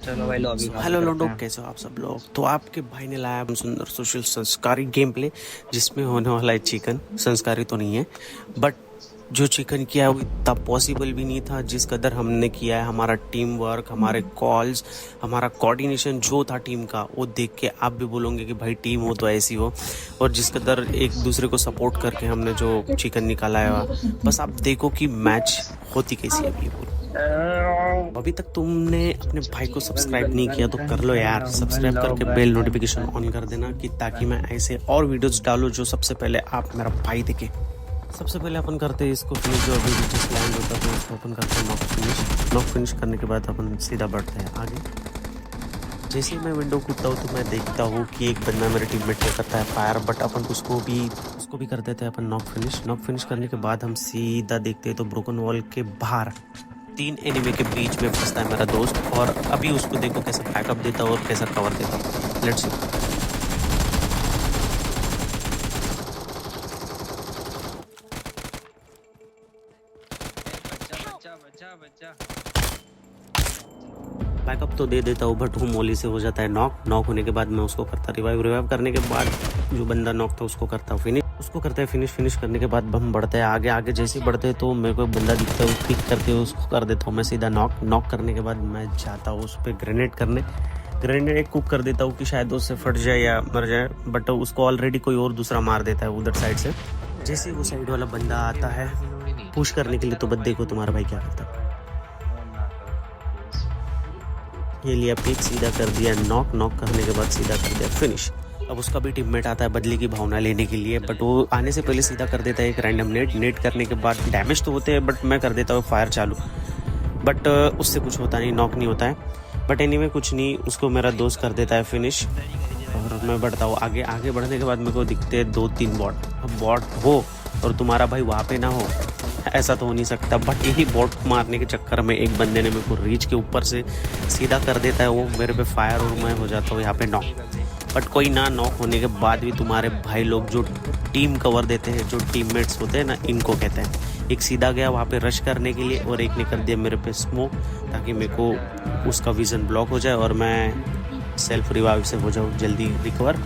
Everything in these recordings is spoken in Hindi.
चलो भाई लॉबी खाली हेलो करते लोगों, हैं। कैसे हो आप सब लोग। तो आपके भाई ने लाया सुंदर सोशल संस्कारी गेम प्ले, जिसमें होने वाला है चिकन। संस्कारी तो नहीं है, बट जो चिकन किया है वो इतना पॉसिबल भी नहीं था जिस कदर हमने किया है। हमारा टीम वर्क, हमारे कॉल्स, हमारा कोऑर्डिनेशन जो था टीम का, वो देख के आप भी बोलोगे कि भाई टीम हो तो ऐसी हो। और जिस कदर एक दूसरे को सपोर्ट करके हमने जो चिकन निकाला है, बस आप देखो कि मैच होती कैसी है अभी। अभी तक तुमने अपने भाई को सब्सक्राइब नहीं किया तो कर लो यार, सब्सक्राइब करके बेल नोटिफिकेशन ऑन कर देना कि ताकि मैं ऐसे और वीडियोस डालूं जो सबसे पहले आप मेरा भाई देखे। सबसे पहले अपन करते हैं इसको फिनिश, जो अभी जिस लैंड होता है तो उसको अपन करते हैं नॉक फिनिश। नॉक फिनिश करने के बाद अपन सीधा बढ़ते हैं आगे। जैसे ही मैं विंडो कूदता हूँ तो मैं देखता हूँ कि एक बंदा मेरे टीममेट पे करता है फायर, बट अपन उसको भी कर देते हैं अपन नॉक फिनिश। नॉक फिनिश करने के बाद हम सीधा देखते हैं तो ब्रोकन वॉल के बाहर 3 एनिमी के बीच में फंसता है मेरा दोस्त, और अभी उसको देखो कैसे बैकअप देता है और कैसा कवर देता है। Let's see. बच्चा बच्चा बच्चा। बैकअप तो दे देता हूँ, बट वो मोली से हो जाता है नॉक। नॉक होने के बाद मैं उसको करता रिवाइव करने के बाद जो बंदा नॉक था उसको करता हूँ फिनिश। उसको करता है फिनिश करने के बाद हम बढ़ते हैं आगे। आगे जैसे ही बढ़ते हैं तो मेरे को बंदा दिखता है, पिक करके उसको कर देता हूँ मैं सीधा नॉक करने के बाद मैं जाता हूँ उस पर ग्रेनेड करने। ग्रेनेड एक कुक कर देता हूँ कि शायद उससे फट जाए या मर जाए, बट उसको ऑलरेडी कोई और दूसरा मार देता है उधर साइड से। जैसे वो साइड वाला बंदा आता है पुश करने के लिए, तो बस देखो तुम्हारा भाई क्या करता है। ये लिया पिक, सीधा कर दिया नॉक करने के बाद सीधा कर दिया फिनिश। अब उसका भी टीममेट आता है बदले की भावना लेने के लिए, बट वो आने से पहले सीधा कर देता है एक रैंडम नेट करने के बाद डैमेज तो होते हैं, बट मैं कर देता हूँ फायर चालू, बट उससे कुछ होता नहीं, नॉक नहीं होता है। बट एनीवे कुछ नहीं, उसको मेरा दोस्त कर देता है फिनिश और मैं बढ़ता हूँ आगे। आगे बढ़ने के बाद मेरे को दिखते हैं 2-3 बॉट। अब बॉट हो और तुम्हारा भाई वहाँ पे ना हो, ऐसा तो हो नहीं सकता। बट यही बॉट मारने के चक्कर में एक बंदे ने मेरे को रीच के ऊपर से सीधा कर देता है वो मेरे पे फायर, और मैं हो जाता हूँ यहाँ पे नॉक। बट कोई ना, नॉक होने के बाद भी तुम्हारे भाई लोग जो टीम कवर देते हैं, जो टीममेट्स होते हैं ना, इनको कहते हैं। एक सीधा गया वहाँ पे रश करने के लिए और एक ने कर दिया मेरे पे स्मोक, ताकि मेरे को उसका विजन ब्लॉक हो जाए और मैं सेल्फ रिवाइव से हो जाऊँ जल्दी रिकवर।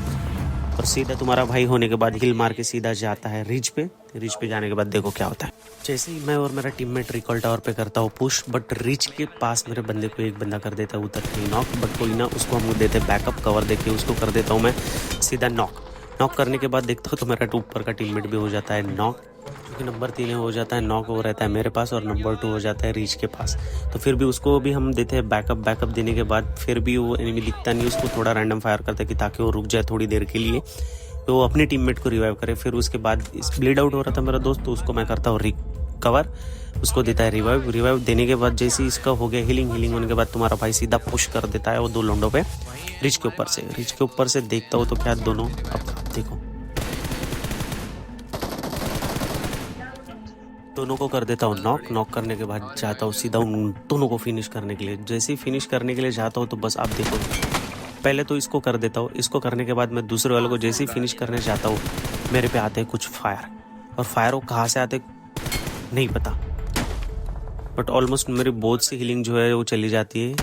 और सीधा तुम्हारा भाई होने के बाद हिल मार के सीधा जाता है रिच पे जाने के बाद देखो क्या होता है। जैसे ही मैं और मेरा टीममेट रिकॉल टावर पे करता हूँ पुश, बट रिच के पास मेरे बंदे को एक बंदा कर देता है उतर के नॉक, बट कोई ना, उसको हम देते बैकअप कवर देके उसको कर देता हूँ मैं सीधा नॉक करने के बाद देखता हूँ तो मेरा ऊपर का टीममेट भी हो जाता है नॉक, क्योंकि नंबर 3 हो जाता है नॉक, वो रहता है मेरे पास, और नंबर 2 हो जाता है रीच के पास। तो फिर भी उसको भी हम देते हैं बैकअप देने के बाद फिर भी वो एनिमी दिखता नहीं, उसको थोड़ा रैंडम फायर करता है कि ताकि वो रुक जाए थोड़ी देर के लिए, तो वो अपने टीममेट को रिवाइव करे। फिर उसके बाद ब्लीड आउट हो रहा था मेरा दोस्त, तो उसको मैं करता हूँ रिकवर, उसको देता है रिवाइव देने के बाद जैसे ही इसका हो गया हीलिंग होने के बाद तुम्हारा भाई सीधा पुश कर देता है वो 2 लोंडों पे रिच के ऊपर से देखता हूँ तो क्या दोनों, अब देखो दोनों को कर देता हूँ नॉक करने के बाद जाता हूँ सीधा उन दोनों को फिनिश करने के लिए। जैसे ही फिनिश करने के लिए जाता हूँ तो बस आप देखो, पहले तो इसको कर देता हूँ, इसको करने के बाद मैं दूसरे वाले को जैसे ही फिनिश करने जाता हूँ मेरे पे आते हैं कुछ फायर, और फायर वो कहाँ से आते नहीं पता, बट ऑलमोस्ट मेरी बहुत सी हीलिंग जो है वो चली जाती है।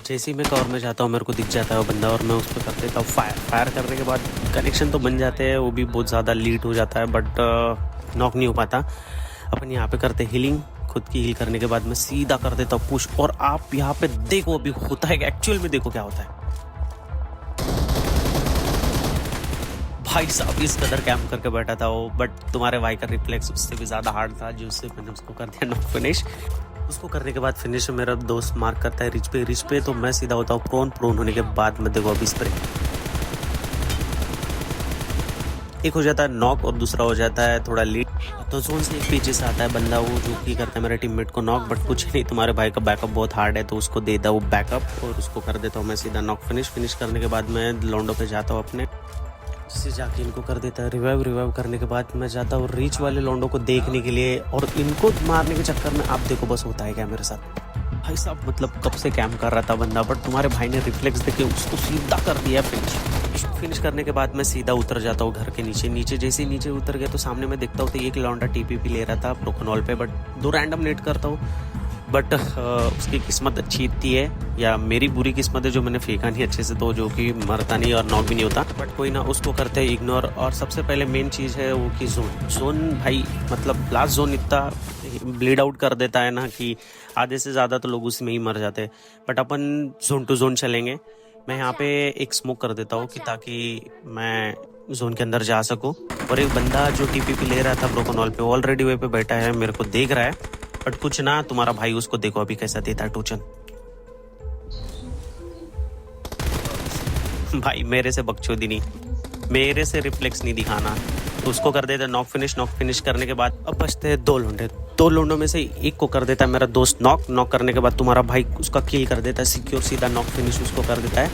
जैसे ही मैं कवर में जाता हूँ मेरे को दिख जाता है वो बंदा, और मैं उस पर कर देता हूँ फायर करने के बाद कनेक्शन तो बन जाते हैं, वो भी बहुत ज़्यादा लीट हो जाता है, बट नॉक नहीं हो पाता। अपन यहाँ पे करते हीलिंग, खुद की हील करने के बाद मैं सीधा कर देता हूँ पुश, और आप यहाँ पे देखो अभी होता है एक्चुअल में, देखो क्या होता है भाई साहब। इस कदर कैंप करके बैठा था वो, बट तुम्हारे भाई का रिफ्लेक्स उससे भी ज़्यादा हार्ड था, जो उससे मैंने उसको कर दिया नॉक फिनिश। उसको करने के बाद फिनिश मेरा दोस्त मार्क करता है रिच पे, तो मैं सीधा होता हूँ प्रोन होने के बाद मैं देखो अभी स्प्रे, एक हो जाता है नॉक और दूसरा हो जाता है थोड़ा लीड। तो जोन से एक पीछे से आता है बंदा, वो जो कि करता है मेरे टीममेट को नॉक, बट कुछ नहीं, तुम्हारे भाई का बैकअप बहुत हार्ड है तो उसको देता हूँ बैकअप और उसको कर देता हूँ मैं सीधा नॉक फिनिश करने के बाद मैं लॉन्डो पे जाता हूँ अपने, जिससे जाके इनको कर देता है रिवाइव करने के बाद मैं जाता हूँ रीच वाले लॉन्डो को देखने के लिए, और इनको मारने के चक्कर में आप देखो बस होता है क्या मेरे साथ भाई साहब। मतलब कब से कैम्प कर रहा था बंदा, बट तुम्हारे भाई ने रिफ्लेक्स देके उसको सीधा कर दिया फिनिश करने के बाद मैं सीधा उतर जाता हूँ घर के नीचे। जैसे ही नीचे उतर गया तो सामने मैं देखता हूँ तो एक लौंडा टीपीपी ले रहा था ब्रोकन वॉल पे, बट 2 रैंडम नेट करता हूँ, बट उसकी किस्मत अच्छी इतनी है या मेरी बुरी किस्मत है जो मैंने फेंका नहीं अच्छे से, तो जो कि मरता नहीं और नॉक भी नहीं होता। बट कोई ना, उसको करते हैं इग्नोर। और सबसे पहले मेन चीज़ है वो कि जोन भाई, मतलब लास्ट जोन इतना ब्लीड आउट कर देता है ना कि आधे से ज़्यादा तो लोग उसमें ही मर जाते हैं। बट अपन जोन टू जोन चलेंगे। मैं यहाँ पे एक स्मोक कर देता हूँ कि ताकि मैं जोन के अंदर जा सकूँ। और एक बंदा जो टीपीपी ले रहा था ब्रोकन वॉल पे, ऑलरेडी वे पे बैठा है, मेरे को देख रहा है। बट कुछ ना, तुम्हारा भाई उसको देखो अभी कैसा देता है टोचन। भाई मेरे से बकचोदी नहीं, मेरे से रिफ्लेक्स नहीं दिखाना। उसको कर देता नॉक फिनिश करने के बाद अब बचते हैं 2 लोंडे। 2 लोंडों में से एक को कर देता है मेरा दोस्त नॉक करने के बाद तुम्हारा भाई उसका किल कर देता है, सिक्योर सीधा नॉक फिनिश उसको कर देता है।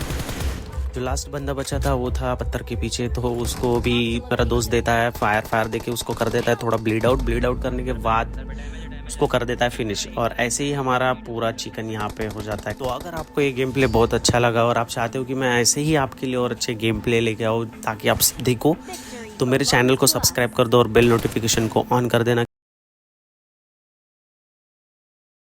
जो लास्ट बंदा बचा था वो था पत्थर के पीछे, तो उसको भी मेरा दोस्त देता है फायर देके उसको कर देता है थोड़ा ब्लीड आउट करने के बाद उसको कर देता है फिनिश। और ऐसे ही हमारा पूरा चिकन यहाँ पे हो जाता है। तो अगर आपको ये गेम प्ले बहुत अच्छा लगा और आप चाहते हो कि मैं ऐसे ही आपके लिए और अच्छे गेम प्ले लेके आऊँ ताकि आप देखो, तो मेरे चैनल को सब्सक्राइब कर दो और बेल नोटिफिकेशन को ऑन कर देना।